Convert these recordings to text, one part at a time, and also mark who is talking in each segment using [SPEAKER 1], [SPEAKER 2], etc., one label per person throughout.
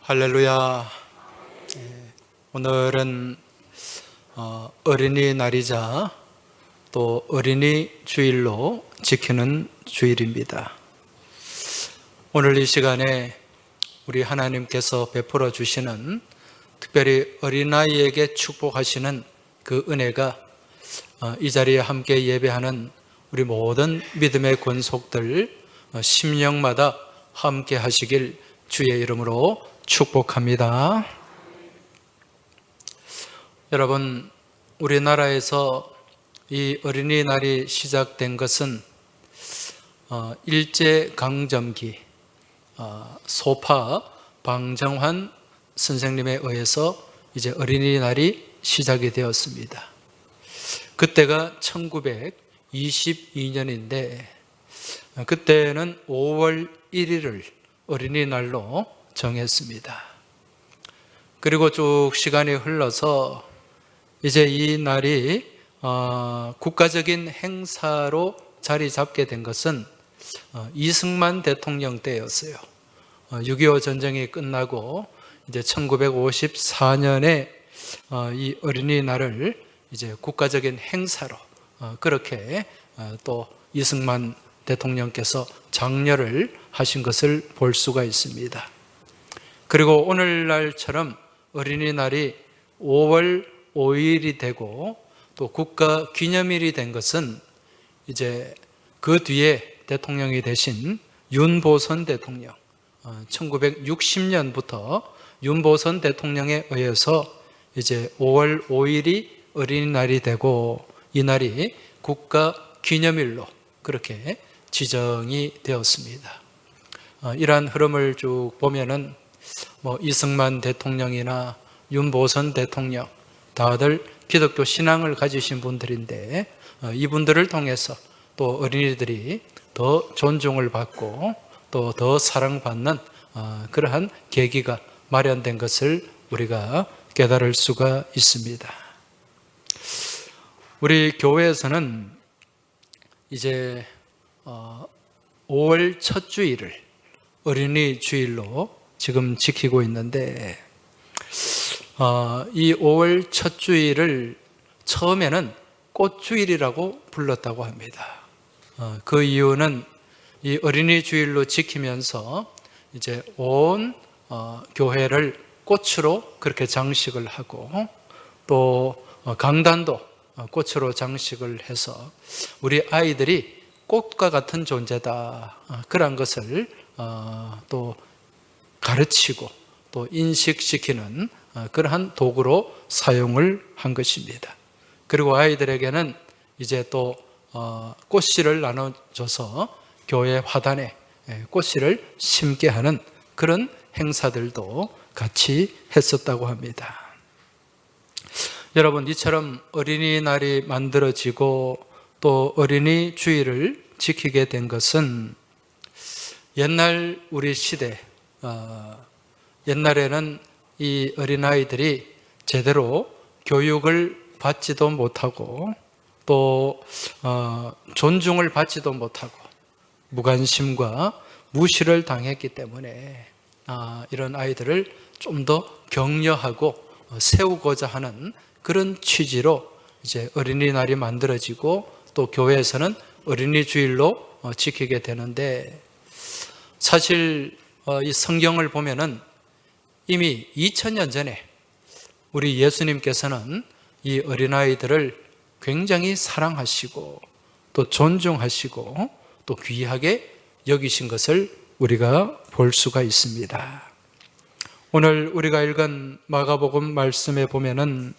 [SPEAKER 1] 할렐루야. 오늘은 어린이날이자 또 어린이 주일로 지키는 주일입니다. 오늘 이 시간에 우리 하나님께서 베풀어 주시는, 특별히 어린아이에게 축복하시는 그 은혜가 이 자리에 함께 예배하는 우리 모든 믿음의 권속들 심령마다 함께 하시길 주의 이름으로 축복합니다. 여러분, 우리나라에서 이 어린이날이 시작된 것은 일제강점기 소파 방정환 선생님에 의해서 이제 어린이날이 시작이 되었습니다. 그때가 1922년인데 그때는 5월 1일을 어린이날로 정했습니다. 그리고 쭉 시간이 흘러서 이제 이 날이 국가적인 행사로 자리 잡게 된 것은 이승만 대통령 때였어요. 6.25 전쟁이 끝나고 이제 1954년에 이 어린이날을 이제 국가적인 행사로 그렇게 또 이승만 대통령께서 장려를 하신 것을 볼 수가 있습니다. 그리고 오늘날처럼 어린이날이 5월 5일이 되고 또 국가 기념일이 된 것은 이제 그 뒤에 대통령이 되신 윤보선 대통령, 1960년부터 윤보선 대통령에 의해서 이제 5월 5일이 어린이날이 되고 이 날이 국가 기념일로 그렇게 지정이 되었습니다. 이러한 흐름을 쭉 보면은 이승만 대통령이나 윤보선 대통령 다들 기독교 신앙을 가지신 분들인데 이분들을 통해서 또 어린이들이 더 존중을 받고 또 더 사랑받는 그러한 계기가 마련된 것을 우리가 깨달을 수가 있습니다. 우리 교회에서는 이제 5월 첫 주일을 어린이 주일로 지금 지키고 있는데 이 5월 첫 주일을 처음에는 꽃주일이라고 불렀다고 합니다. 그 이유는 이 어린이 주일로 지키면서 이제 온 교회를 꽃으로 그렇게 장식을 하고 또 강단도 꽃으로 장식을 해서 우리 아이들이 꽃과 같은 존재다, 그런 것을 또 가르치고 또 인식시키는 그러한 도구로 사용을 한 것입니다. 그리고 아이들에게는 이제 또 꽃씨를 나눠줘서 교회 화단에 꽃씨를 심게 하는 그런 행사들도 같이 했었다고 합니다. 여러분, 이처럼 어린이날이 만들어지고 또 어린이 주일을 지키게 된 것은 옛날 우리 시대, 옛날에는 이 어린아이들이 제대로 교육을 받지도 못하고 또 존중을 받지도 못하고 무관심과 무시를 당했기 때문에 이런 아이들을 좀 더 격려하고 세우고자 하는 그런 취지로 이제 어린이날이 만들어지고 또 교회에서는 어린이 주일로 지키게 되는데, 사실 이 성경을 보면은 이미 2000년 전에 우리 예수님께서는 이 어린아이들을 굉장히 사랑하시고 또 존중하시고 또 귀하게 여기신 것을 우리가 볼 수가 있습니다. 오늘 우리가 읽은 마가복음 말씀에 보면은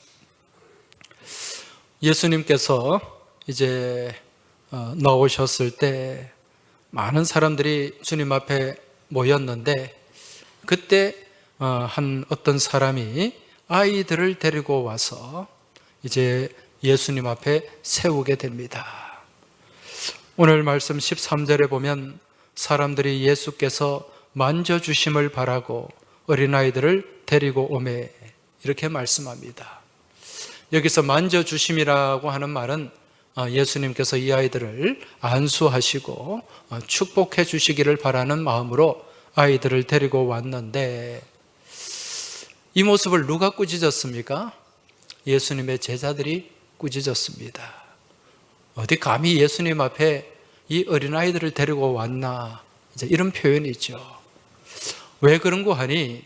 [SPEAKER 1] 예수님께서 이제 나오셨을 때 많은 사람들이 주님 앞에 모였는데 그때 어떤 사람이 아이들을 데리고 와서 이제 예수님 앞에 세우게 됩니다. 오늘 말씀 13절에 보면 사람들이 예수께서 만져주심을 바라고 어린아이들을 데리고 오매, 이렇게 말씀합니다. 여기서 만져주심이라고 하는 말은 예수님께서 이 아이들을 안수하시고 축복해 주시기를 바라는 마음으로 아이들을 데리고 왔는데 이 모습을 누가 꾸짖었습니까? 예수님의 제자들이 꾸짖었습니다. 어디 감히 예수님 앞에 이 어린아이들을 데리고 왔나, 이제 이런 표현이 있죠. 왜 그런 거 하니,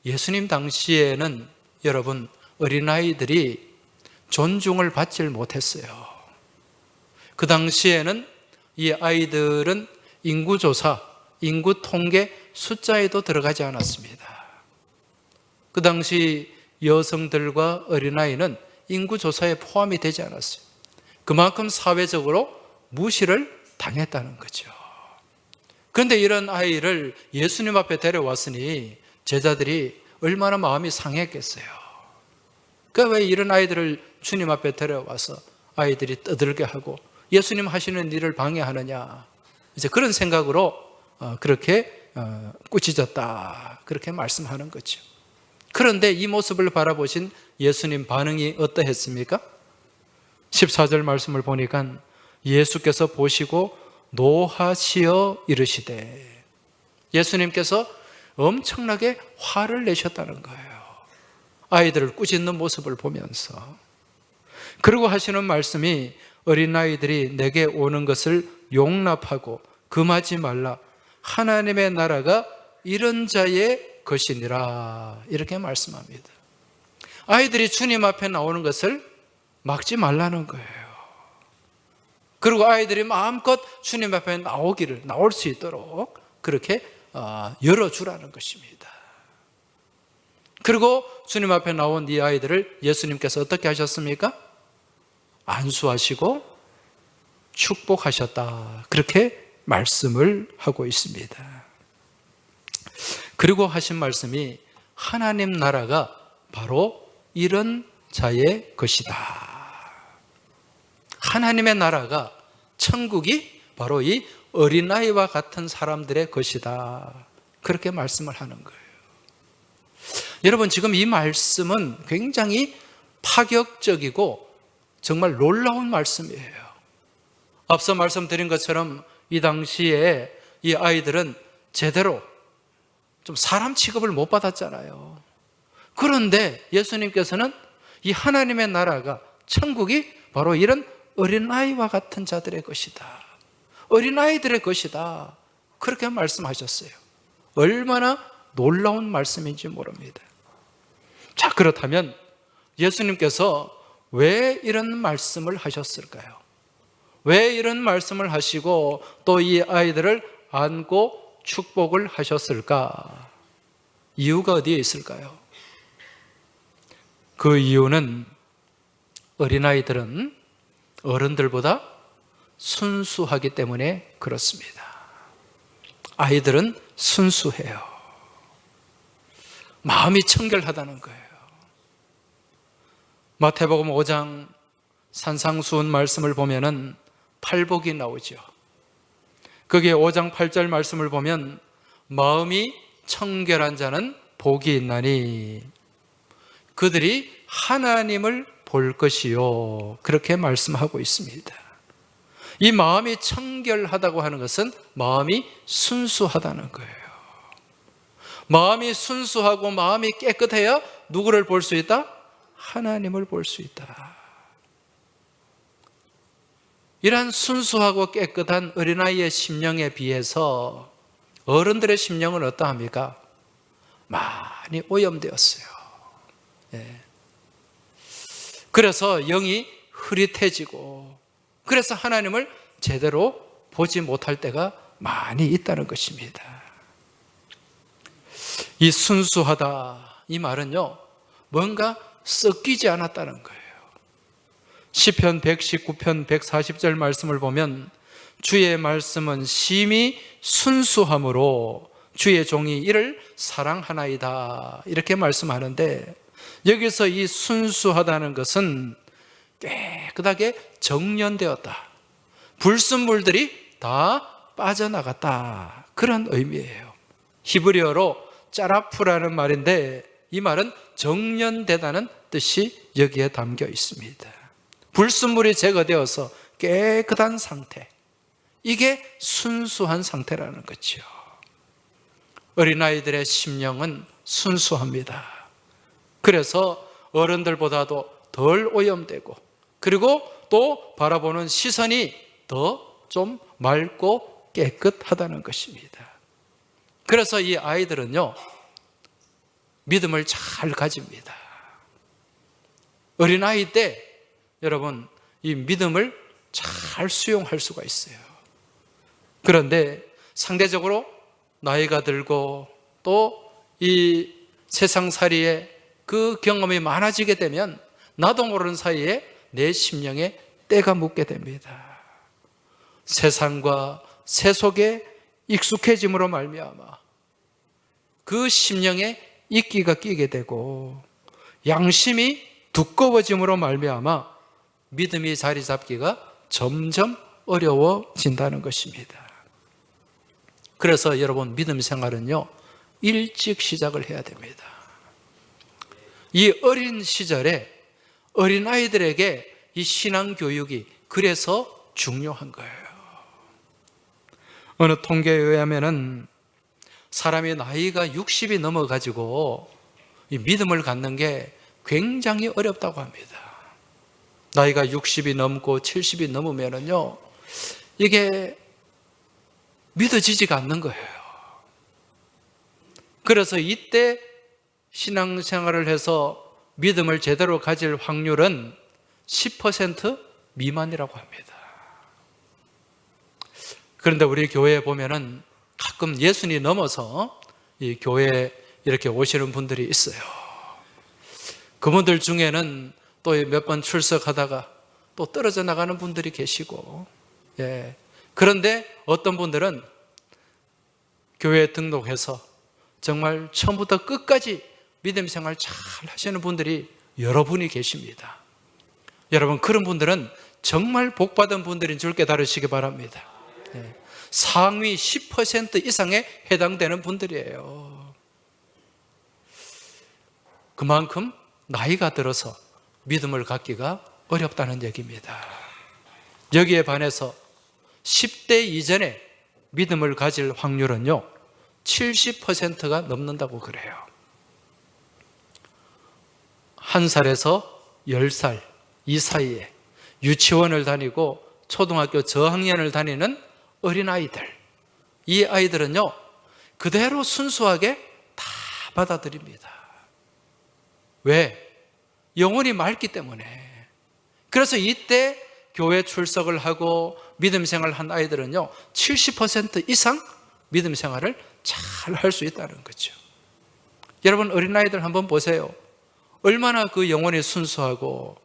[SPEAKER 1] 예수님 당시에는 여러분, 어린아이들이 존중을 받질 못했어요. 그 당시에는 이 아이들은 인구조사, 인구 통계 숫자에도 들어가지 않았습니다. 그 당시 여성들과 어린아이는 인구조사에 포함이 되지 않았어요. 그만큼 사회적으로 무시를 당했다는 거죠. 그런데 이런 아이를 예수님 앞에 데려왔으니 제자들이 얼마나 마음이 상했겠어요. 그러니까 왜 이런 아이들을 주님 앞에 데려와서 아이들이 떠들게 하고 예수님 하시는 일을 방해하느냐, 이제 그런 생각으로 그렇게 꾸짖었다, 그렇게 말씀하는 거죠. 그런데 이 모습을 바라보신 예수님 반응이 어떠했습니까? 14절 말씀을 보니까 예수께서 보시고 노하시어 이르시되, 예수님께서 엄청나게 화를 내셨다는 거예요. 아이들을 꾸짖는 모습을 보면서. 그리고 하시는 말씀이 어린아이들이 내게 오는 것을 용납하고 금하지 말라. 하나님의 나라가 이런 자의 것이니라. 이렇게 말씀합니다. 아이들이 주님 앞에 나오는 것을 막지 말라는 거예요. 그리고 아이들이 마음껏 주님 앞에 나올 수 있도록 그렇게 열어주라는 것입니다. 그리고 주님 앞에 나온 이 아이들을 예수님께서 어떻게 하셨습니까? 안수하시고 축복하셨다, 그렇게 말씀을 하고 있습니다. 그리고 하신 말씀이 하나님 나라가 바로 이런 자의 것이다. 하나님의 나라가, 천국이 바로 이 어린아이와 같은 사람들의 것이다, 그렇게 말씀을 하는 거예요. 여러분, 지금 이 말씀은 굉장히 파격적이고 정말 놀라운 말씀이에요. 앞서 말씀드린 것처럼 이 당시에 이 아이들은 제대로 좀 사람 취급을 못 받았잖아요. 그런데 예수님께서는 이 하나님의 나라가, 천국이 바로 이런 어린아이와 같은 자들의 것이다, 어린아이들의 것이다, 그렇게 말씀하셨어요. 얼마나 놀라운 말씀인지 모릅니다. 자, 그렇다면 예수님께서 왜 이런 말씀을 하셨을까요? 왜 이런 말씀을 하시고 또 이 아이들을 안고 축복을 하셨을까? 이유가 어디에 있을까요? 그 이유는 어린아이들은 어른들보다 순수하기 때문에 그렇습니다. 아이들은 순수해요. 마음이 청결하다는 거예요. 마태복음 5장 산상수훈 말씀을 보면은 팔복이 나오죠. 거기에 5장 8절 말씀을 보면 마음이 청결한 자는 복이 있나니 그들이 하나님을 볼 것이요, 그렇게 말씀하고 있습니다. 이 마음이 청결하다고 하는 것은 마음이 순수하다는 거예요. 마음이 순수하고 마음이 깨끗해야 누구를 볼 수 있다? 하나님을 볼 수 있다. 이러한 순수하고 깨끗한 어린아이의 심령에 비해서 어른들의 심령은 어떠합니까? 많이 오염되었어요. 예. 그래서 영이 흐릿해지고, 그래서 하나님을 제대로 보지 못할 때가 많이 있다는 것입니다. 이 순수하다, 이 말은요, 뭔가 섞이지 않았다는 거예요. 시편 119편 140절 말씀을 보면 주의 말씀은 심히 순수함으로 주의 종이 이를 사랑하나이다, 이렇게 말씀하는데, 여기서 이 순수하다는 것은 깨끗하게 정련되었다, 불순물들이 다 빠져나갔다, 그런 의미예요. 히브리어로 짜라프라는 말인데 이 말은 정련되다는 뜻이 여기에 담겨 있습니다. 불순물이 제거되어서 깨끗한 상태, 이게 순수한 상태라는 거죠. 어린아이들의 심령은 순수합니다. 그래서 어른들보다도 덜 오염되고, 그리고 또 바라보는 시선이 더 좀 맑고 깨끗하다는 것입니다. 그래서 이 아이들은요, 믿음을 잘 가집니다. 어린아이 때 여러분 이 믿음을 잘 수용할 수가 있어요. 그런데 상대적으로 나이가 들고 또 이 세상살이에 그 경험이 많아지게 되면 나도 모르는 사이에 내 심령에 때가 묻게 됩니다. 세상과 세속에 익숙해짐으로 말미암아 그 심령에 이끼가 끼게 되고 양심이 두꺼워짐으로 말미암아 믿음이 자리 잡기가 점점 어려워진다는 것입니다. 그래서 여러분 믿음 생활은요, 일찍 시작을 해야 됩니다. 이 어린 시절에 어린아이들에게 이 신앙교육이 그래서 중요한 거예요. 어느 통계에 의하면은 사람이 나이가 60이 넘어가지고 이 믿음을 갖는 게 굉장히 어렵다고 합니다. 나이가 60이 넘고 70이 넘으면은요, 이게 믿어지지가 않는 거예요. 그래서 이때 신앙생활을 해서 믿음을 제대로 가질 확률은 10% 미만이라고 합니다. 그런데 우리 교회에 보면은 가끔 60이 넘어서 이 교회에 이렇게 오시는 분들이 있어요. 그분들 중에는 또 몇 번 출석하다가 또 떨어져 나가는 분들이 계시고, 예. 그런데 어떤 분들은 교회에 등록해서 정말 처음부터 끝까지 믿음 생활 잘 하시는 분들이 여러분이 계십니다. 여러분, 그런 분들은 정말 복받은 분들인 줄 깨달으시기 바랍니다. 예. 상위 10% 이상에 해당되는 분들이에요. 그만큼 나이가 들어서 믿음을 갖기가 어렵다는 얘기입니다. 여기에 반해서 10대 이전에 믿음을 가질 확률은요, 70%가 넘는다고 그래요. 1살에서 10살 이 사이에 유치원을 다니고 초등학교 저학년을 다니는 어린아이들, 이 아이들은요 그대로 순수하게 다 받아들입니다. 왜? 영혼이 맑기 때문에. 그래서 이때 교회 출석을 하고 믿음 생활을 한 아이들은요 70% 이상 믿음 생활을 잘 할 수 있다는 거죠. 여러분, 어린아이들 한번 보세요. 얼마나 그 영혼이 순수하고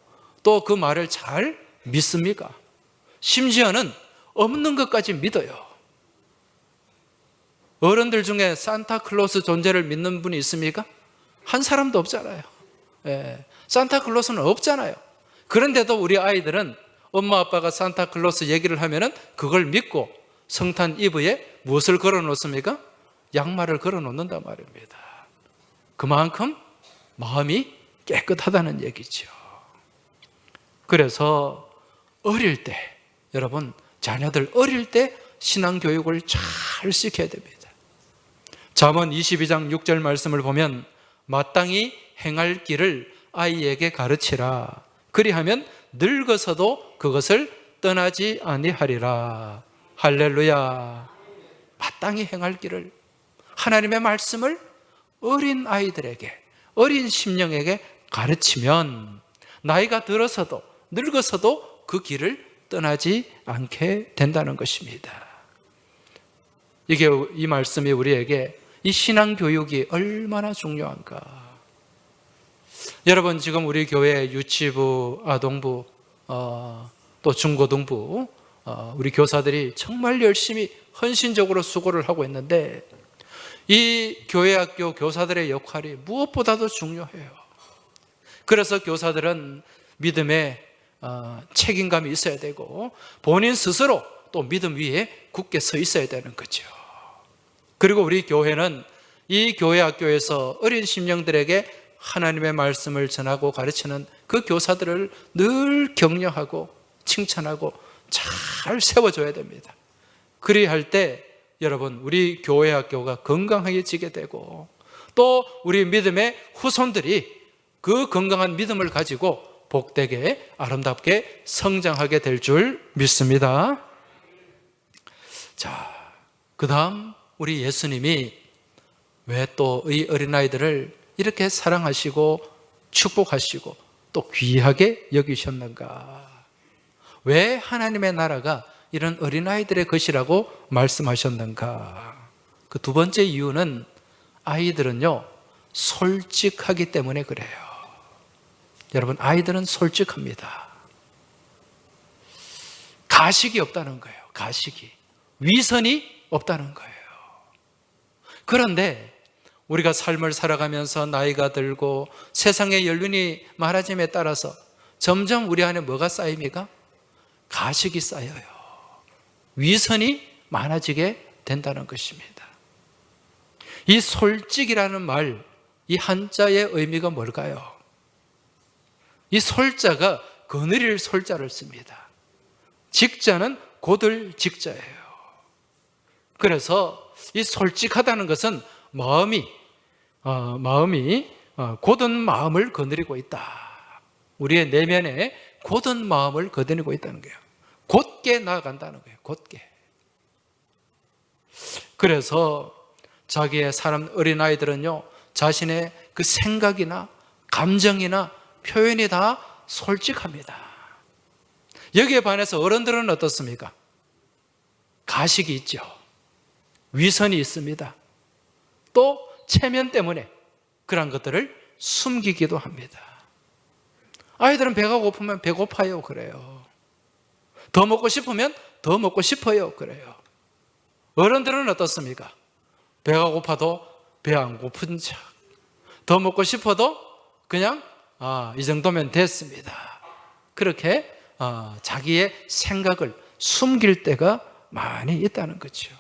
[SPEAKER 1] 또 그 말을 잘 믿습니까? 심지어는 없는 것까지 믿어요. 어른들 중에 산타클로스 존재를 믿는 분이 있습니까? 한 사람도 없잖아요. 예, 산타클로스는 없잖아요. 그런데도 우리 아이들은 엄마 아빠가 산타클로스 얘기를 하면은 그걸 믿고 성탄 이브에 무엇을 걸어 놓습니까? 양말을 걸어 놓는단 말입니다. 그만큼 마음이 깨끗하다는 얘기죠. 그래서 어릴 때, 여러분, 자녀들 어릴 때 신앙교육을 잘 시켜야 됩니다. 잠언 22장 6절 말씀을 보면 마땅히 행할 길을 아이에게 가르치라. 그리하면 늙어서도 그것을 떠나지 아니하리라. 할렐루야. 마땅히 행할 길을, 하나님의 말씀을 어린 아이들에게, 어린 심령에게 가르치면 나이가 들어서도 늙어서도 그 길을 떠나지 않게 된다는 것입니다. 이 말씀이 우리에게 이 신앙교육이 얼마나 중요한가. 여러분, 지금 우리 교회 유치부, 아동부, 또 중고등부, 우리 교사들이 정말 열심히 헌신적으로 수고를 하고 있는데 이 교회학교 교사들의 역할이 무엇보다도 중요해요. 그래서 교사들은 믿음에 책임감이 있어야 되고 본인 스스로 또 믿음 위에 굳게 서 있어야 되는 거죠. 그리고 우리 교회는 이 교회학교에서 어린 심령들에게 하나님의 말씀을 전하고 가르치는 그 교사들을 늘 격려하고 칭찬하고 잘 세워줘야 됩니다. 그리할 때 여러분, 우리 교회 학교가 건강하게 지게 되고 또 우리 믿음의 후손들이 그 건강한 믿음을 가지고 복되게 아름답게 성장하게 될 줄 믿습니다. 자, 그 다음 우리 예수님이 왜 또 이 어린아이들을 이렇게 사랑하시고 축복하시고 또 귀하게 여기셨는가? 왜 하나님의 나라가 이런 어린아이들의 것이라고 말씀하셨는가? 그 두 번째 이유는 아이들은요, 솔직하기 때문에 그래요. 여러분, 아이들은 솔직합니다. 가식이 없다는 거예요. 가식이. 위선이 없다는 거예요. 그런데 우리가 삶을 살아가면서 나이가 들고 세상의 연륜이 많아짐에 따라서 점점 우리 안에 뭐가 쌓입니까? 가식이 쌓여요. 위선이 많아지게 된다는 것입니다. 이 솔직이라는 말, 이 한자의 의미가 뭘까요? 이 솔자가 거느릴 솔자를 씁니다. 직자는 곧을 직자예요. 그래서 이 솔직하다는 것은 마음이 곧은 마음을 거느리고 있다. 우리의 내면에 곧은 마음을 거느리고 있다는 거예요. 곧게 나아간다는 거예요. 곧게. 그래서 자기의 사람 어린아이들은요, 자신의 그 생각이나 감정이나 표현이 다 솔직합니다. 여기에 반해서 어른들은 어떻습니까? 가식이 있죠. 위선이 있습니다. 또 체면 때문에 그런 것들을 숨기기도 합니다. 아이들은 배가 고프면 배고파요, 그래요. 더 먹고 싶으면 더 먹고 싶어요, 그래요. 어른들은 어떻습니까? 배가 고파도 배 안 고픈 척, 더 먹고 싶어도 그냥 이 정도면 됐습니다. 그렇게 자기의 생각을 숨길 때가 많이 있다는 거죠.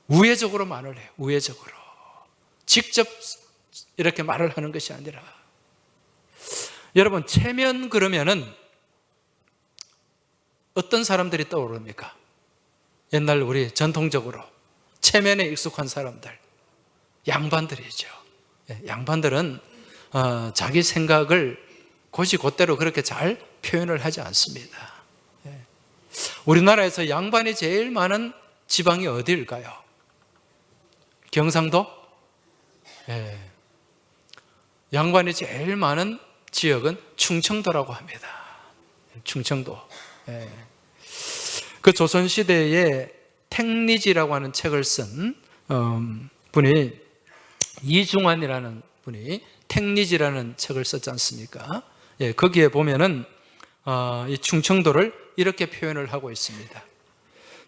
[SPEAKER 1] 우회적으로 말을 해요. 우회적으로. 직접 이렇게 말을 하는 것이 아니라. 여러분, 체면 그러면은 어떤 사람들이 떠오릅니까? 옛날 우리 전통적으로 체면에 익숙한 사람들, 양반들이죠. 양반들은 자기 생각을 곧이곧대로 그렇게 잘 표현을 하지 않습니다. 우리나라에서 양반이 제일 많은 지방이 어디일까요? 경상도? 양반이 제일 많은 지역은 충청도라고 합니다. 충청도. 그 조선시대에 택리지라고 하는 책을 쓴 분이, 이중환이라는 분이 택리지라는 책을 썼지 않습니까? 거기에 보면은 이 충청도를 이렇게 표현을 하고 있습니다.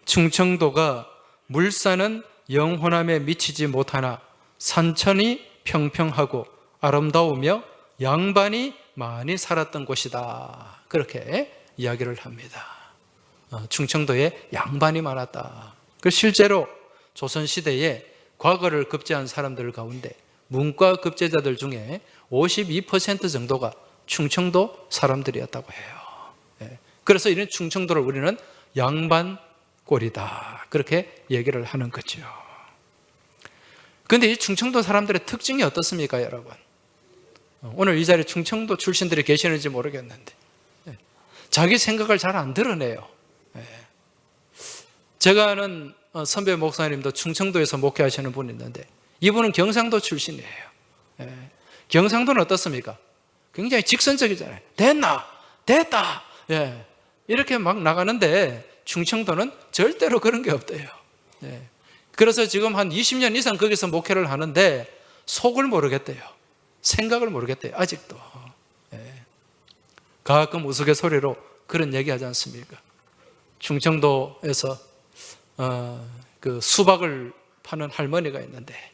[SPEAKER 1] 충청도가 물산은 영혼함에 미치지 못하나 산천이 평평하고 아름다우며 양반이 많이 살았던 곳이다. 그렇게 이야기를 합니다. 충청도에 양반이 많았다. 그 실제로 조선시대에 과거를 급제한 사람들 가운데 문과 급제자들 중에 52% 정도가 충청도 사람들이었다고 해요. 그래서 이런 충청도를 우리는 양반꼴이다. 그렇게 얘기를 하는 거죠. 그런데 이 충청도 사람들의 특징이 어떻습니까, 여러분? 오늘 이 자리에 충청도 출신들이 계시는지 모르겠는데 자기 생각을 잘 안 드러내요. 제가 아는 선배 목사님도 충청도에서 목회하시는 분이 있는데 이분은 경상도 출신이에요. 경상도는 어떻습니까? 굉장히 직선적이잖아요. 됐나? 됐다! 이렇게 막 나가는데 충청도는 절대로 그런 게 없대요. 그래서 지금 한 20년 이상 거기서 목회를 하는데 속을 모르겠대요. 생각을 모르겠대요. 아직도. 가끔 우스갯소리로 그런 얘기 하지 않습니까? 충청도에서 그 수박을 파는 할머니가 있는데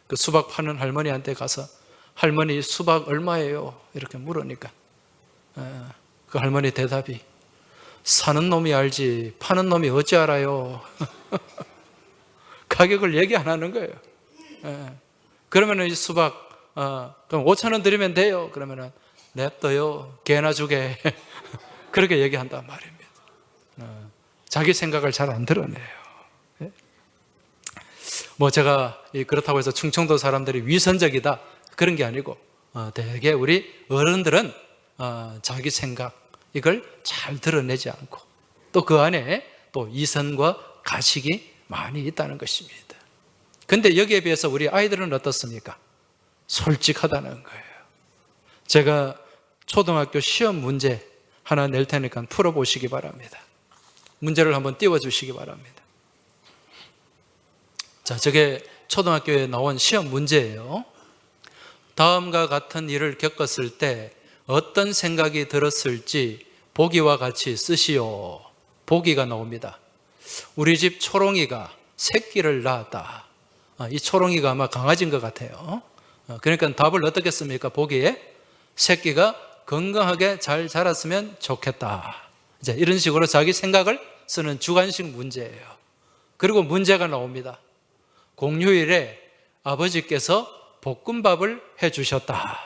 [SPEAKER 1] 그 수박 파는 할머니한테 가서 할머니 수박 얼마예요? 이렇게 물으니까 그 할머니 대답이 사는 놈이 알지 파는 놈이 어찌 알아요? 가격을 얘기 안 하는 거예요. 그러면 이 수박 그럼 5,000원 드리면 돼요. 그러면은 냅둬요. 개나 주게. 그렇게 얘기한단 말입니다. 자기 생각을 잘 안 드러내요. 뭐 제가 그렇다고 해서 충청도 사람들이 위선적이다 그런 게 아니고 대개 우리 어른들은 자기 생각 이걸 잘 드러내지 않고 또 그 안에 또 이성과 가식이 많이 있다는 것입니다. 근데 여기에 비해서 우리 아이들은 어떻습니까? 솔직하다는 거예요. 제가 초등학교 시험 문제 하나 낼 테니까 풀어보시기 바랍니다. 문제를 한번 띄워주시기 바랍니다. 자, 저게 초등학교에 나온 시험 문제예요. 다음과 같은 일을 겪었을 때 어떤 생각이 들었을지 보기와 같이 쓰시오. 보기가 나옵니다. 우리 집 초롱이가 새끼를 낳았다. 이 초롱이가 아마 강아지인 것 같아요. 그러니까 답을 어떻게 씁니까? 보기에 새끼가 건강하게 잘 자랐으면 좋겠다. 이제 이런 식으로 자기 생각을 쓰는 주관식 문제예요. 그리고 문제가 나옵니다. 공휴일에 아버지께서 볶음밥을 해주셨다.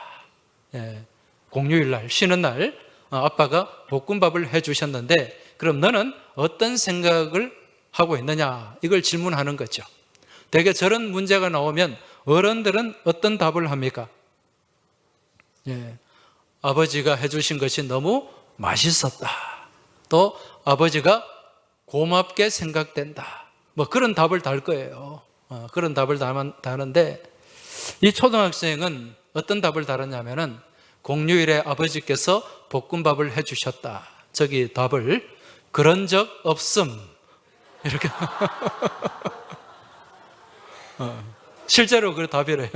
[SPEAKER 1] 공휴일 날, 쉬는 날 아빠가 볶음밥을 해주셨는데 그럼 너는 어떤 생각을 하고 있느냐? 이걸 질문하는 거죠. 대개 저런 문제가 나오면 어른들은 어떤 답을 합니까? 아버지가 해주신 것이 너무 맛있었다. 또 아버지가 고맙게 생각된다. 뭐 그런 답을 달 거예요. 그런 답을 다는데 이 초등학생은 어떤 답을 달았냐면은 공휴일에 아버지께서 볶음밥을 해주셨다. 저기 답을 그런 적 없음. 이렇게. 실제로 그 답이래요.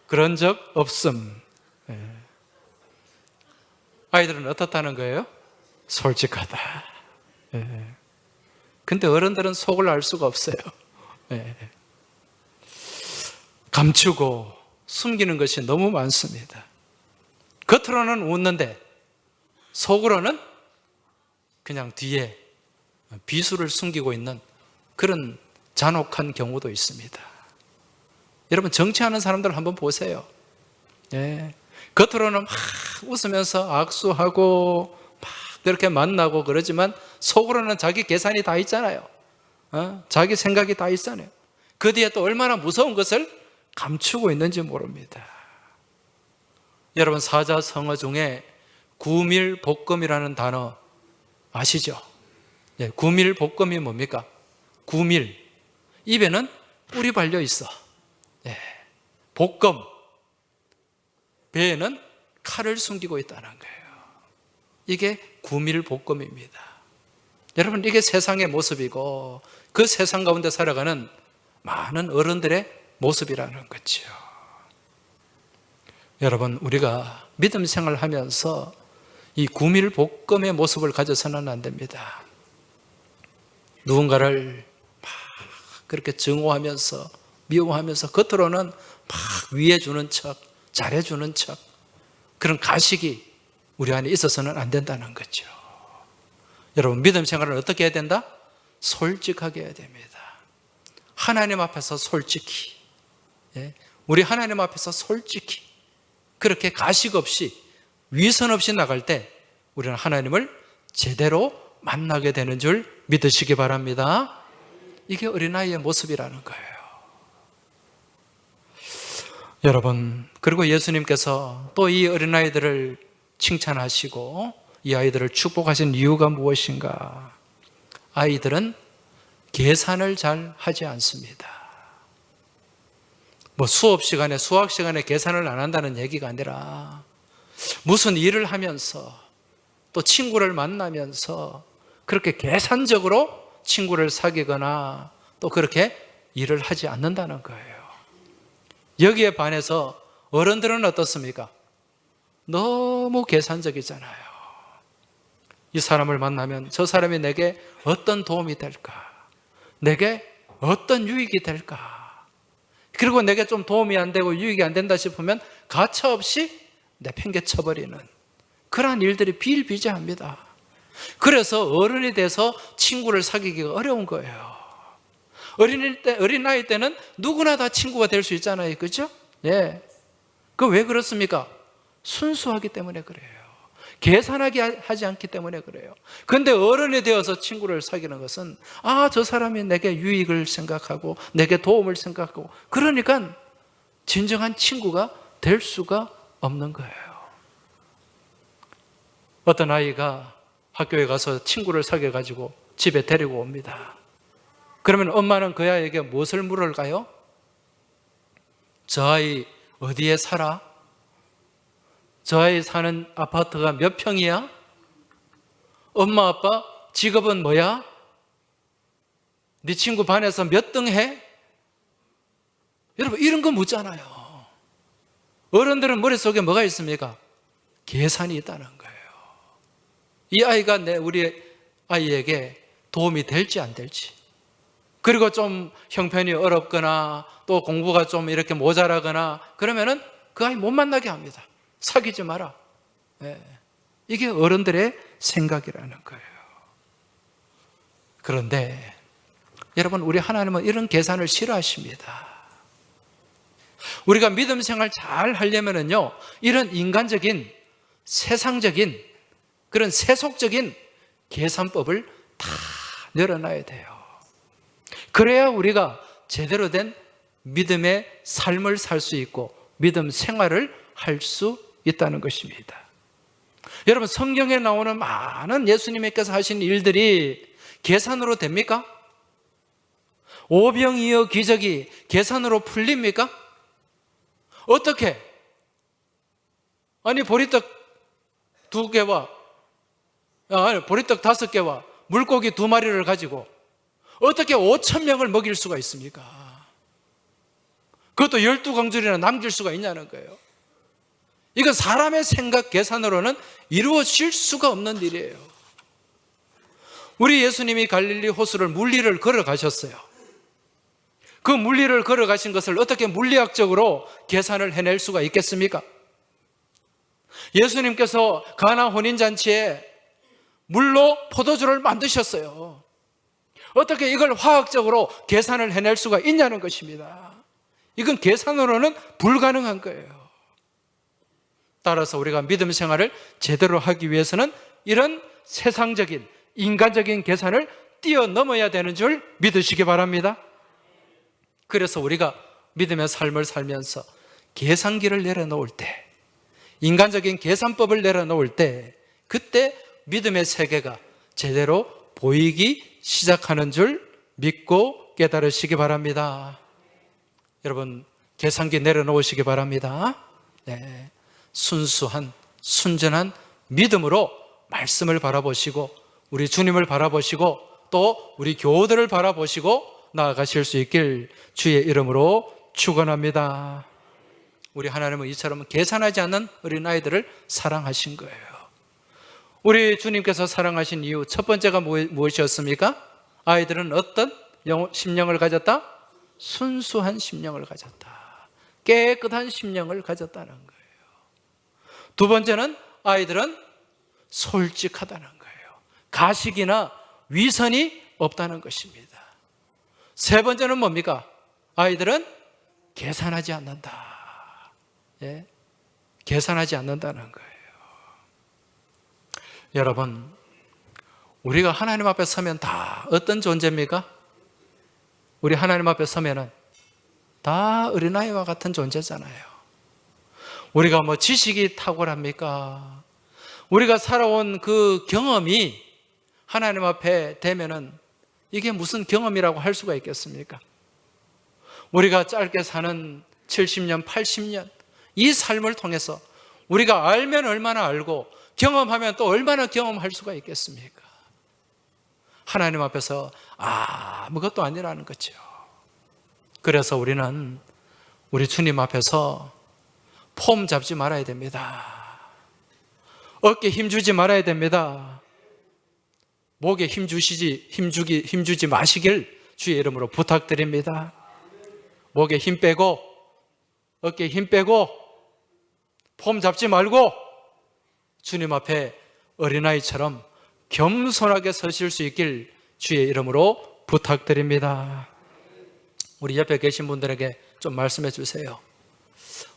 [SPEAKER 1] 그런 적 없음. 아이들은 어떻다는 거예요? 솔직하다. 근데 어른들은 속을 알 수가 없어요. 감추고 숨기는 것이 너무 많습니다. 겉으로는 웃는데 속으로는 그냥 뒤에 비수를 숨기고 있는 그런 잔혹한 경우도 있습니다. 여러분 정치하는 사람들 한번 보세요. 겉으로는 막 웃으면서 악수하고 막 그렇게 만나고 그러지만 속으로는 자기 계산이 다 있잖아요. 자기 생각이 다 있잖아요. 그 뒤에 또 얼마나 무서운 것을 감추고 있는지 모릅니다. 여러분 사자성어 중에 구밀복검이라는 단어 아시죠? 구밀복검이 뭡니까? 구밀, 입에는 꿀이 발려 있어. 복검, 배에는 칼을 숨기고 있다는 거예요. 이게 구밀복검입니다. 여러분 이게 세상의 모습이고 그 세상 가운데 살아가는 많은 어른들의 모습이라는 거죠. 여러분 우리가 믿음 생활하면서 이 구밀복검의 모습을 가져서는 안 됩니다. 누군가를 막 그렇게 증오하면서 미워하면서 겉으로는 막 위해주는 척, 잘해주는 척, 그런 가식이 우리 안에 있어서는 안 된다는 거죠. 여러분 믿음 생활을 어떻게 해야 된다? 솔직하게 해야 됩니다. 하나님 앞에서 솔직히, 우리 하나님 앞에서 솔직히 그렇게 가식 없이 위선 없이 나갈 때 우리는 하나님을 제대로 만나게 되는 줄 믿으시기 바랍니다. 이게 어린아이의 모습이라는 거예요. 여러분, 그리고 예수님께서 또 이 어린아이들을 칭찬하시고 이 아이들을 축복하신 이유가 무엇인가? 아이들은 계산을 잘 하지 않습니다. 뭐 수업 시간에, 수학 시간에 계산을 안 한다는 얘기가 아니라 무슨 일을 하면서 또 친구를 만나면서 그렇게 계산적으로 친구를 사귀거나 또 그렇게 일을 하지 않는다는 거예요. 여기에 반해서 어른들은 어떻습니까? 너무 계산적이잖아요. 이 사람을 만나면 저 사람이 내게 어떤 도움이 될까? 내게 어떤 유익이 될까? 그리고 내게 좀 도움이 안 되고 유익이 안 된다 싶으면 가차없이 내팽개쳐버리는 그러한 일들이 비일비재합니다. 그래서 어른이 돼서 친구를 사귀기가 어려운 거예요. 어린아이 때는 누구나 다 친구가 될 수 있잖아요. 그렇죠? 그 왜 그렇습니까? 순수하기 때문에 그래요. 계산하게 하지 않기 때문에 그래요. 그런데 어른이 되어서 친구를 사귀는 것은 저 사람이 내게 유익을 생각하고 내게 도움을 생각하고 그러니까 진정한 친구가 될 수가 없는 거예요. 어떤 아이가 학교에 가서 친구를 사귀어가지고 집에 데리고 옵니다. 그러면 엄마는 그 아이에게 무엇을 물을까요? 저 아이 어디에 살아? 저 아이 사는 아파트가 몇 평이야? 엄마 아빠 직업은 뭐야? 네 친구 반에서 몇 등 해? 여러분 이런 거 묻잖아요. 어른들은 머릿속에 뭐가 있습니까? 계산이 있다는 거예요. 이 아이가 우리 아이에게 도움이 될지 안 될지, 그리고 좀 형편이 어렵거나 또 공부가 좀 이렇게 모자라거나 그러면은 그 아이 못 만나게 합니다. 사귀지 마라. 이게 어른들의 생각이라는 거예요. 그런데 여러분, 우리 하나님은 이런 계산을 싫어하십니다. 우리가 믿음 생활 잘 하려면은요, 이런 인간적인, 세상적인, 그런 세속적인 계산법을 다 내려놔야 돼요. 그래야 우리가 제대로 된 믿음의 삶을 살 수 있고 믿음 생활을 할 수 있다는 것입니다. 여러분, 성경에 나오는 많은 예수님께서 하신 일들이 계산으로 됩니까? 오병이어 기적이 계산으로 풀립니까? 어떻게? 아니 보리떡 2개와 보리떡 5개와 물고기 2마리를 가지고 어떻게 5,000명을 먹일 수가 있습니까? 그것도 12광줄이나 남길 수가 있냐는 거예요. 이건 사람의 생각 계산으로는 이루어질 수가 없는 일이에요. 우리 예수님이 갈릴리 호수를 물리를 걸어가셨어요. 그 물리를 걸어가신 것을 어떻게 물리학적으로 계산을 해낼 수가 있겠습니까? 예수님께서 가나 혼인잔치에 물로 포도주를 만드셨어요. 어떻게 이걸 화학적으로 계산을 해낼 수가 있냐는 것입니다. 이건 계산으로는 불가능한 거예요. 따라서 우리가 믿음 생활을 제대로 하기 위해서는 이런 세상적인, 인간적인 계산을 뛰어넘어야 되는 줄 믿으시기 바랍니다. 그래서 우리가 믿음의 삶을 살면서 계산기를 내려놓을 때, 인간적인 계산법을 내려놓을 때, 그때 믿음의 세계가 제대로 보이기 시작하는 줄 믿고 깨달으시기 바랍니다. 여러분, 계산기 내려놓으시기 바랍니다. 네. 순수한, 순전한 믿음으로 말씀을 바라보시고 우리 주님을 바라보시고 또 우리 교우들을 바라보시고 나아가실 수 있길 주의 이름으로 축원합니다. 우리 하나님은 이처럼 계산하지 않는 어린아이들을 사랑하신 거예요. 우리 주님께서 사랑하신 이유 첫 번째가 무엇이었습니까? 아이들은 어떤 심령을 가졌다? 순수한 심령을 가졌다. 깨끗한 심령을 가졌다는 거예요. 두 번째는 아이들은 솔직하다는 거예요. 가식이나 위선이 없다는 것입니다. 세 번째는 뭡니까? 아이들은 계산하지 않는다. 예? 계산하지 않는다는 거예요. 여러분, 우리가 하나님 앞에 서면 다 어떤 존재입니까? 우리 하나님 앞에 서면은 다 어린아이와 같은 존재잖아요. 우리가 뭐 지식이 탁월합니까? 우리가 살아온 그 경험이 하나님 앞에 되면은 이게 무슨 경험이라고 할 수가 있겠습니까? 우리가 짧게 사는 70년, 80년 이 삶을 통해서 우리가 알면 얼마나 알고 경험하면 또 얼마나 경험할 수가 있겠습니까? 하나님 앞에서 아무것도 아니라는 거죠. 그래서 우리는 우리 주님 앞에서 폼 잡지 말아야 됩니다. 어깨 힘주지 말아야 됩니다. 목에 힘주지 마시길 주의 이름으로 부탁드립니다. 목에 힘 빼고 어깨에 힘 빼고 폼 잡지 말고 주님 앞에 어린아이처럼 겸손하게 서실 수 있길 주의 이름으로 부탁드립니다. 우리 옆에 계신 분들에게 좀 말씀해 주세요.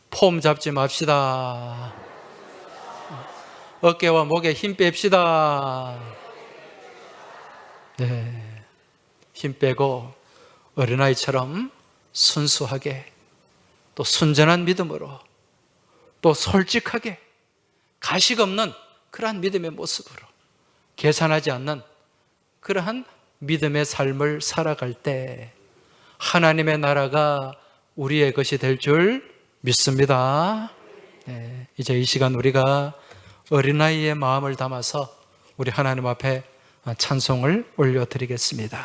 [SPEAKER 1] 폼 잡지 맙시다. 어깨와 목에 힘 뺍시다. 네, 힘 빼고 어린아이처럼 순수하게 또 순전한 믿음으로 또 솔직하게 가식 없는 그러한 믿음의 모습으로 계산하지 않는 그러한 믿음의 삶을 살아갈 때 하나님의 나라가 우리의 것이 될 줄 믿습니다. 네, 이제 이 시간 우리가 어린아이의 마음을 담아서 우리 하나님 앞에 찬송을 올려드리겠습니다.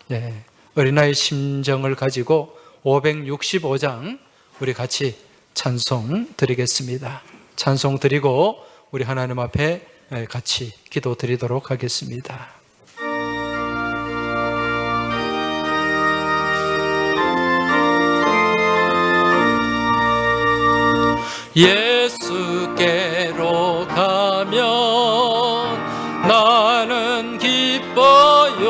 [SPEAKER 1] 네, 어린아이 심정을 가지고 565장 우리 같이 찬송 드리겠습니다. 찬송 드리고 우리 하나님 앞에 같이 기도 드리도록 하겠습니다. 예수께로 가면 나는 기뻐요.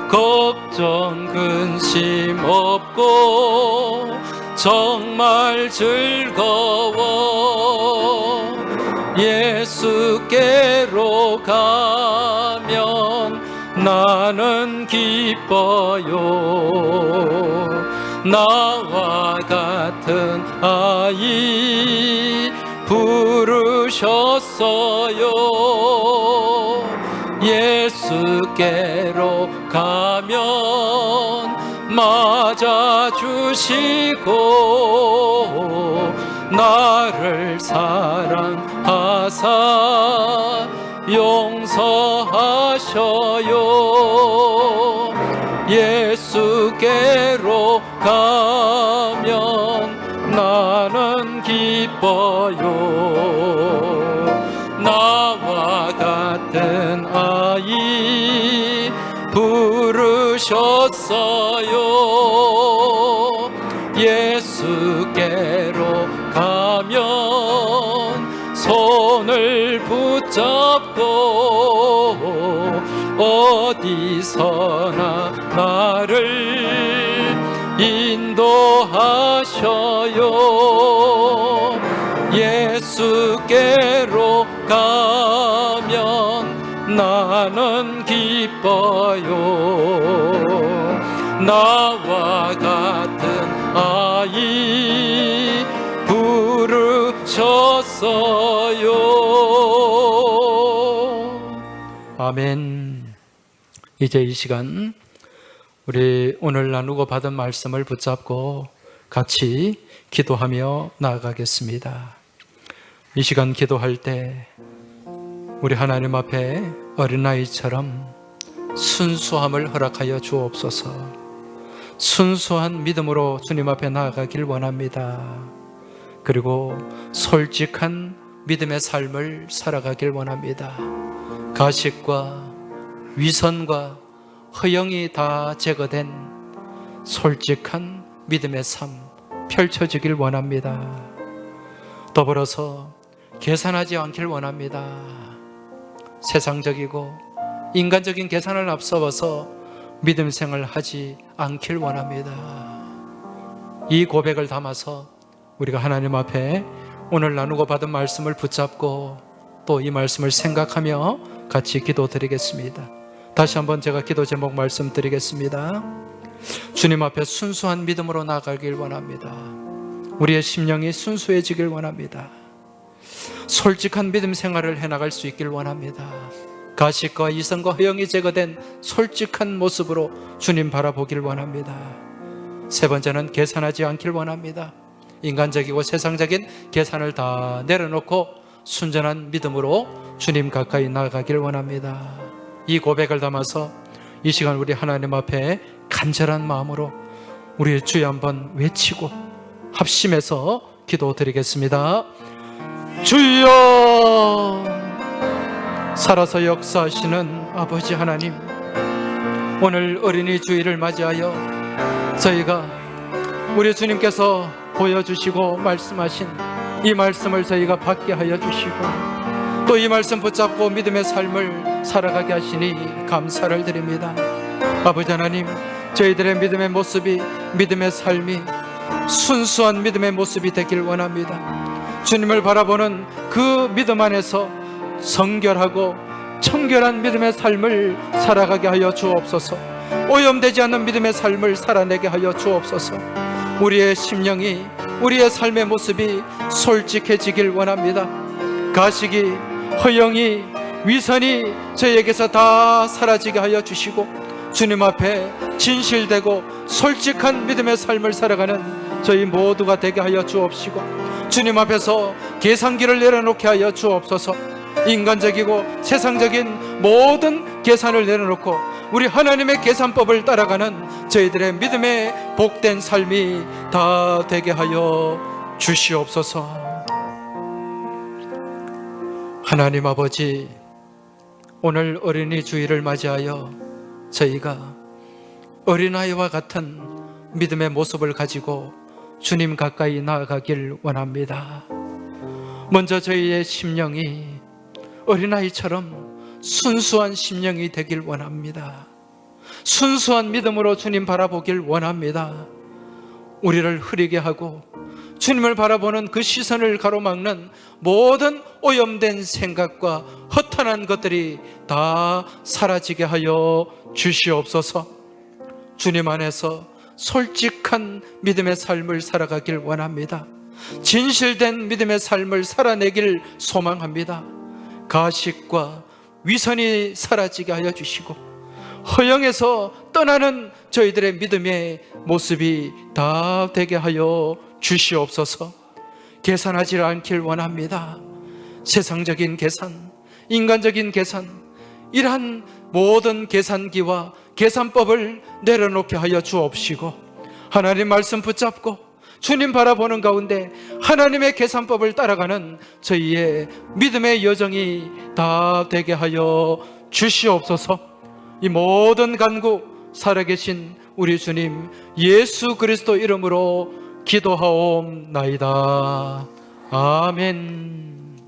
[SPEAKER 1] 걱정 근심 없고 정말 즐거워. 예수께로 가면 나는 기뻐요. 나와 같은 아이 부르셨어요. 예수께로 가면 맞아주시고 나를 사랑하사 용서하셔요. 예수께로 가면 나는 기뻐요. 나와 같은 아이 부르셨어요. 예수께로 가면 손을 붙잡고 어디서나 나를 인도하셔요. 예수께로 가면 나는 기뻐요. 나와 같은 아이 부르셨어요. 아멘. 이제 이 시간 우리 오늘 나누고 받은 말씀을 붙잡고 같이 기도하며 나아가겠습니다. 이 시간 기도할 때 우리 하나님 앞에 어린아이처럼 순수함을 허락하여 주옵소서. 순수한 믿음으로 주님 앞에 나아가길 원합니다. 그리고 솔직한 믿음의 삶을 살아가길 원합니다. 가식과 위선과 허영이 다 제거된 솔직한 믿음의 삶 펼쳐지길 원합니다. 더불어서 계산하지 않길 원합니다. 세상적이고 인간적인 계산을 앞서서 믿음 생활을 하지 않길 원합니다. 이 고백을 담아서 우리가 하나님 앞에 오늘 나누고 받은 말씀을 붙잡고 또 이 말씀을 생각하며 같이 기도 드리겠습니다. 다시 한번 제가 기도 제목 말씀드리겠습니다. 주님 앞에 순수한 믿음으로 나아가길 원합니다. 우리의 심령이 순수해지길 원합니다. 솔직한 믿음 생활을 해나갈 수 있길 원합니다. 가식과 이성과 허영이 제거된 솔직한 모습으로 주님 바라보길 원합니다. 세 번째는 계산하지 않길 원합니다. 인간적이고 세상적인 계산을 다 내려놓고 순전한 믿음으로 주님 가까이 나아가길 원합니다. 이 고백을 담아서 이 시간 우리 하나님 앞에 간절한 마음으로 우리의 주여 한번 외치고 합심해서 기도 드리겠습니다. 주여, 살아서 역사하시는 아버지 하나님, 오늘 어린이 주일을 맞이하여 저희가 우리 주님께서 보여주시고 말씀하신 이 말씀을 저희가 받게 하여 주시고 또 이 말씀 붙잡고 믿음의 삶을 살아가게 하시니 감사를 드립니다. 아버지 하나님, 저희들의 믿음의 모습이, 믿음의 삶이 순수한 믿음의 모습이 되길 원합니다. 주님을 바라보는 그 믿음 안에서 성결하고 청결한 믿음의 삶을 살아가게 하여 주옵소서. 오염되지 않는 믿음의 삶을 살아내게 하여 주옵소서. 우리의 심령이 우리의 삶의 모습이 솔직해지길 원합니다. 가식이, 허영이, 위선이 저희에게서 다 사라지게 하여 주시고 주님 앞에 진실되고 솔직한 믿음의 삶을 살아가는 저희 모두가 되게 하여 주옵시고 주님 앞에서 계산기를 내려놓게 하여 주옵소서. 인간적이고 세상적인 모든 계산을 내려놓고 우리 하나님의 계산법을 따라가는 저희들의 믿음의 복된 삶이 다 되게 하여 주시옵소서. 하나님 아버지, 오늘 어린이 주일을 맞이하여 저희가 어린아이와 같은 믿음의 모습을 가지고 주님 가까이 나아가길 원합니다. 먼저 저희의 심령이 어린아이처럼 순수한 심령이 되길 원합니다. 순수한 믿음으로 주님 바라보길 원합니다. 우리를 흐리게 하고 주님을 바라보는 그 시선을 가로막는 모든 오염된 생각과 허탄한 것들이 다 사라지게 하여 주시옵소서. 주님 안에서 솔직한 믿음의 삶을 살아가길 원합니다. 진실된 믿음의 삶을 살아내길 소망합니다. 가식과 위선이 사라지게 하여 주시고 허영에서 떠나는 저희들의 믿음의 모습이 다 되게 하여 주시옵소서. 계산하지 않길 원합니다. 세상적인 계산, 인간적인 계산, 이러한 모든 계산기와 계산법을 내려놓게 하여 주옵시고 하나님 말씀 붙잡고 주님 바라보는 가운데 하나님의 계산법을 따라가는 저희의 믿음의 여정이 다 되게 하여 주시옵소서. 이 모든 간구 살아계신 우리 주님 예수 그리스도 이름으로 기도하옵나이다. 아멘.